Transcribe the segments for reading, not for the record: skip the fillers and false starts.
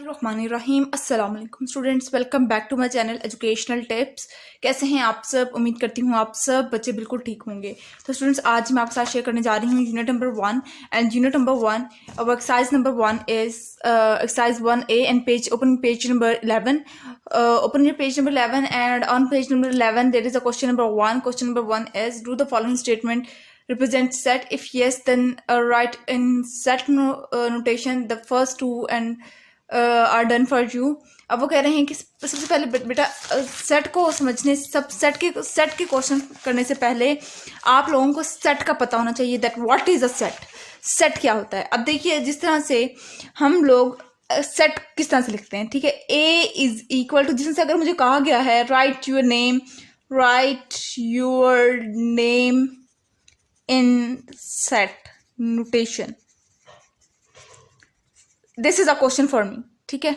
बिस्मिल्लाहिर्रहमानिर्रहीम। अस्सलाम वालेकुम students, welcome back to my channel educational tips. कैसे हैं आप सब? उम्मीद करती हूँ आप सब बच्चे बिल्कुल ठीक होंगे। तो स्टूडेंट्स, आज मैं आपके साथ शेयर करने जा रही हूँ unit number 1 and unit number 1 और exercise number 1 is exercise 1A and page open page number 11. Open your page number 11 and on page number 11 there is a question number 1. Question number 1 is, do the following statement represent set? If yes, then write in set notation the first two and are done for you. अब वो कह रहे हैं कि सबसे पहले बेटा set को समझने सेट के क्वेश्चन करने से पहले आप लोगों को सेट का पता होना चाहिए, that what is a set, set क्या होता है। अब देखिए, जिस तरह से हम लोग सेट किस तरह से लिखते हैं, ठीक है, ए इज इक्वल टू, जिसमें से अगर मुझे कहा गया है right your name in set notation, this is a question for me, ठीक है।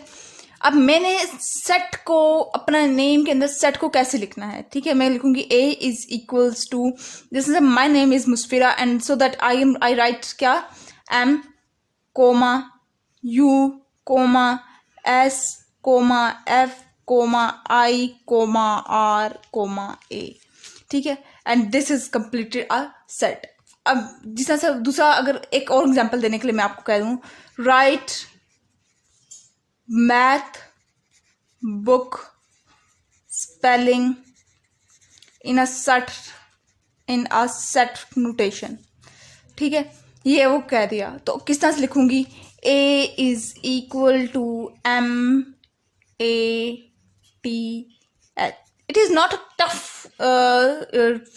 अब मैंने सेट को अपना नेम के अंदर सेट को कैसे लिखना है, ठीक है। मैं लिखूंगी A is equals to, this is my name is Musfira and so that I write क्या, M comma U comma S comma F comma I comma R comma A, ठीक है, and this is completed a set. अब जिस तरह से दूसरा, अगर एक और एग्जांपल देने के लिए मैं आपको कह दूं, right math book spelling in a set notation, ठीक है, ये वो कह दिया। तो किस तरह से लिखूंगी, A is equal to M A T H. It is not a tough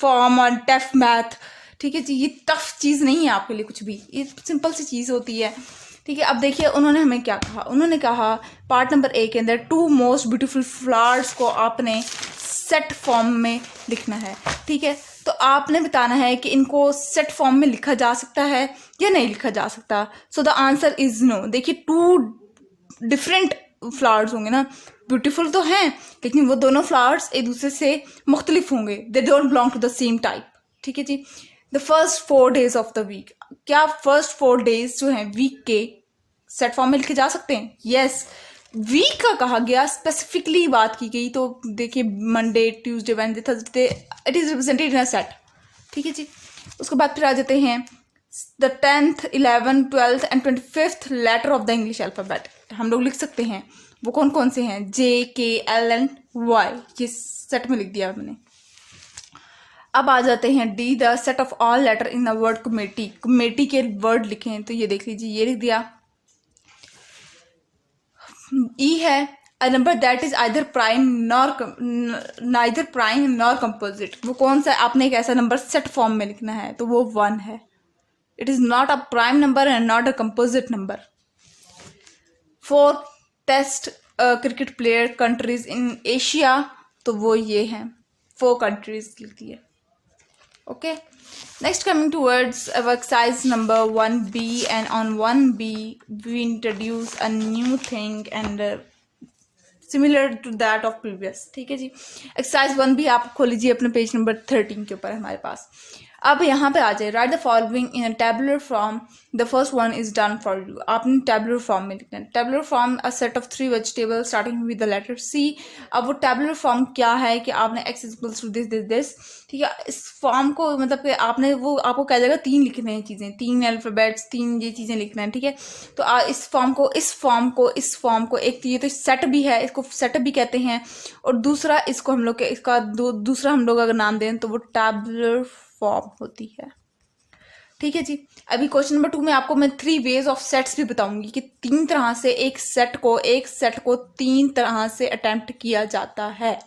form और टफ मैथ, ठीक है जी, ये टफ चीज़ नहीं है आपके लिए कुछ भी, ये सिंपल सी चीज़ होती है, ठीक है। अब देखिए उन्होंने हमें क्या कहा, उन्होंने कहा पार्ट नंबर ए के अंदर टू मोस्ट ब्यूटीफुल फ्लावर्स को आपने सेट फॉर्म में लिखना है, ठीक है। तो आपने बताना है कि इनको सेट फॉर्म में लिखा जा सकता है या नहीं लिखा जा सकता। So the answer is no. देखिए, टू डिफरेंट फ्लावर्स होंगे ना, ब्यूटीफुल तो हैं लेकिन वो दोनों फ्लावर्स एक दूसरे से मुख्तलिफ होंगे, they don't belong to the same type, ठीक है जी। The first 4 days of the week, क्या फर्स्ट 4 days जो हैं वीक के सेट फॉर्म में लिखे जा सकते हैं? यस। वीक का कहा गया, स्पेसिफिकली बात की गई, तो देखिए Monday Tuesday Wednesday Thursday, it is represented in a set, ठीक है जी। उसके बाद फिर आ जाते हैं the 10th 11th 12th and 25th letter of the English alphabet, हम लोग लिख सकते हैं। वो कौन कौन से हैं? J K L and Y, ये सेट में लिख दिया मैंने। अब आ जाते हैं D, the set of all letter in the word committee, committee के वर्ड लिखे हैं, तो ये देख लीजिए, ये लिख दिया। ई है a number that is either prime neither prime nor composite, वो कौन सा, आपने एक ऐसा नंबर सेट फॉर्म में लिखना है, तो वो 1 है। It is not a prime number and not a composite number. 4 test cricket player countries in Asia, तो वो ये हैं, 4 कंट्रीज लिख दिए। Okay, next coming towards exercise number 1B, and on 1B we introduce a new thing and similar to that of previous, ठीक है जी। Exercise 1B आप खोल लीजिए अपने पेज नंबर 13 के ऊपर हमारे पास। अब यहाँ पे आ जाए, write the following in a tabular form, the first one is done for you. आपने टेबुलर फॉर्म में लिखना है। Tabular form a set of 3 vegetable starting with the letter C. अब वो टेबुलर फॉर्म क्या है कि आपने एक्स इक्वल्स टू दिस, ठीक है। इस फॉर्म को मतलब कि आपने, वो आपको कह देगा 3 लिखने हैं चीज़ें, 3 अल्फ़ाबेट्स, 3 ये चीज़ें लिखना है, ठीक है। तो इस फॉर्म को एक, ये तो सेट भी है, इसको सेट भी कहते हैं, और दूसरा इसको हम लोग इसका दूसरा हम लोग अगर नाम दें तो वो टेबुलर फॉर्म होती है, ठीक है जी। अभी क्वेश्चन नंबर 2 में आपको मैं 3 ways ऑफ सेट्स भी बताऊंगी कि 3 तरह से एक सेट को 3 तरह से अटेम्प्ट किया जाता है,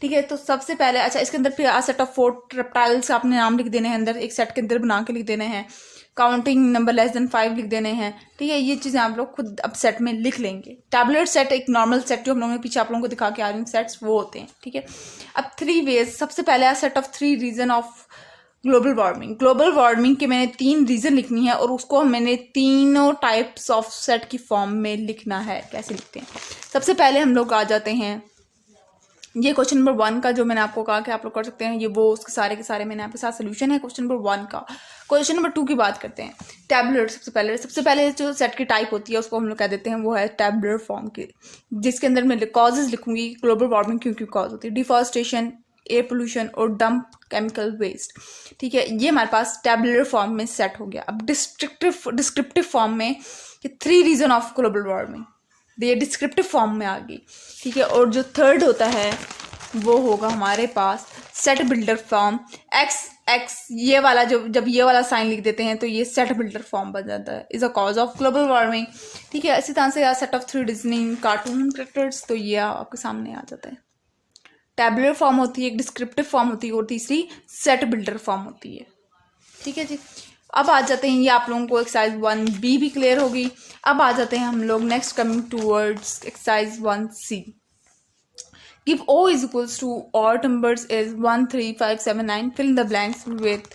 ठीक है। तो सबसे पहले, अच्छा, इसके अंदर फिर सेट ऑफ 4 रेप्टाइल्स आपने नाम लिख देने हैं अंदर, एक सेट के अंदर बना के लिख देने हैं। काउंटिंग नंबर लेस देन 5 लिख देने हैं, ठीक है। ये चीज़ें आप लोग खुद अब सेट में लिख लेंगे। टैबुलर सेट एक नॉर्मल सेट जो हम लोगों ने पीछे आप लोगों को दिखा के आ रही हूँ सेट्स, वो होते हैं, ठीक है। अब 3 ways, सबसे पहले set of 3 reason of global warming के मैंने 3 रीजन लिखनी है और उसको मैंने तीनों टाइप्स ऑफ सेट की फॉर्म में लिखना है। कैसे लिखते हैं? सबसे पहले हम लोग आ जाते हैं ये क्वेश्चन नंबर 1 का जो मैंने आपको कहा कि आप लोग कर सकते हैं, ये वो उसके सारे के सारे मैंने आपके साथ सोल्यूशन है क्वेश्चन नंबर 1 का। क्वेश्चन नंबर 2 की बात करते हैं। टैबुलर सबसे पहले जो सेट की टाइप होती है उसको हम लोग कह देते हैं वो है टैबुलर फॉर्म की, जिसके अंदर मैं कॉजेज लिखूंगी ग्लोबल वार्मिंग क्यों क्यों कॉज होती है, डिफॉरेस्टेशन, एयर पोल्यूशन और डंप केमिकल वेस्ट। ठीक है, ये हमारे पास टैबुलर फॉर्म में सेट हो गया। अब डिस्क्रिप्टिव फॉर्म में कि 3 रीजन ऑफ ग्लोबल वार्मिंग, ये डिस्क्रिप्टिव फॉर्म में आ गई। ठीक है, और जो थर्ड होता है वो होगा हमारे पास सेट बिल्डर फॉर्म। एक्स ये वाला जब ये वाला साइन लिख देते हैं तो ये सेट बिल्डर फॉर्म बन जाता है, is a cause of global warming. ठीक है, इसी तरह से यार set of 3 Disney cartoon characters, तो ये आपके सामने आ जाता है। टैबुलर फॉर्म होती है, एक डिस्क्रिप्टिव फॉर्म होती है और तीसरी सेट बिल्डर फॉर्म होती है। ठीक है जी, अब आ जाते हैं, ये आप लोगों को एक्सरसाइज 1B भी क्लियर होगी। अब आ जाते हैं हम लोग next coming towards exercise 1C। Give O is equals to odd numbers is 1, 3, 5, 7, 9, fill in the blanks with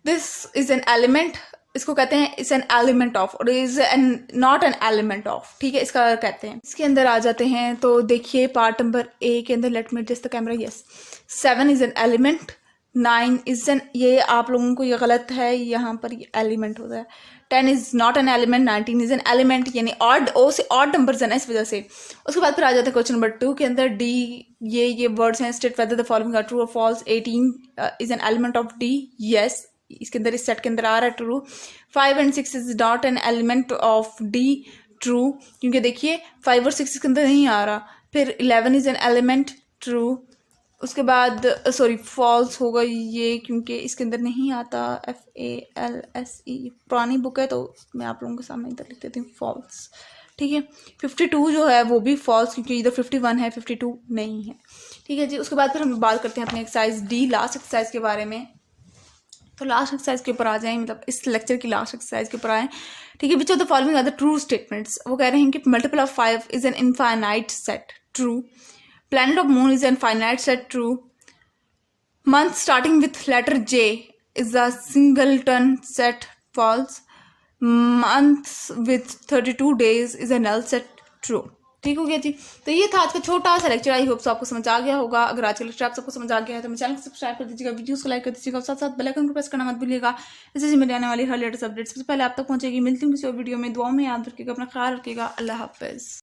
this is an element, इसको कहते हैं इज एन एलिमेंट ऑफ और is an not an element of. ठीक है, इसका कहते हैं। इसके अंदर आ जाते हैं तो देखिए पार्ट नंबर ए के अंदर, let me adjust the camera, yes 7 is an element, 9 is an, ये आप लोगों को ये गलत है, यहाँ पर ये एलिमेंट होता है। 10 is not an element, 19 is an element, यानी ऑड ओ से ऑड नंबर्स है ना इस वजह से। उसके बाद फिर आ जाते हैं क्वेश्चन नंबर 2 के अंदर, डी ये वर्ड्स हैं, state whether the following are true और false. 18 is an element of D, yes इसके अंदर इस सेट के अंदर आ रहा है true. 5 and 6 is not an element of D, true, क्योंकि देखिए 5 और 6 इसके अंदर नहीं आ रहा। फिर 11 इज एन एलिमेंट, ट्रू। उसके बाद सॉरी फॉल्स होगा ये, क्योंकि इसके अंदर नहीं आता, FALSE पुरानी बुक है तो मैं आप लोगों के सामने इधर लिख देती हूँ फॉल्स। ठीक है, 52 जो है वो भी फॉल्स, क्योंकि इधर 51 है 52 नहीं है। ठीक है जी, उसके बाद फिर हम बात करते हैं अपने एक्सरसाइज डी, लास्ट एक्सरसाइज के बारे में। तो लास्ट एक्सरसाइज के ऊपर आ जाएं, मतलब इस लेक्चर की लास्ट एक्सरसाइज के ऊपर आए। ठीक है, which of the following are the true statements. वो कह रहे हैं कि multiple of 5 is an infinite set, true. Planet of moon is an finite set, true. Month starting with letter J is a singleton set, false. Month with 32 days is a null set, true. ठीक हो गया जी, तो ये था आज का छोटा सा लेक्चर। आई होप सो आपको समझ आ गया होगा। अगर आज का लेक्चर आप सबको समझ आ गया है तो मेरे चैनल को सब्सक्राइब कर दीजिएगा, वीडियोस को लाइक कर दीजिएगा, साथ साथ बेल आइकन को प्रेस करना मत भूलिएगा। इससे मेरे आने वाली हर लेटेस्ट अपडेट सबसे पहले आप तक पहुंचेगी। मिलती हूँ किसी और वीडियो में, दुआ में याद रखिएगा, अपना ख्याल रखिएगा। अल्लाह हाफिज़।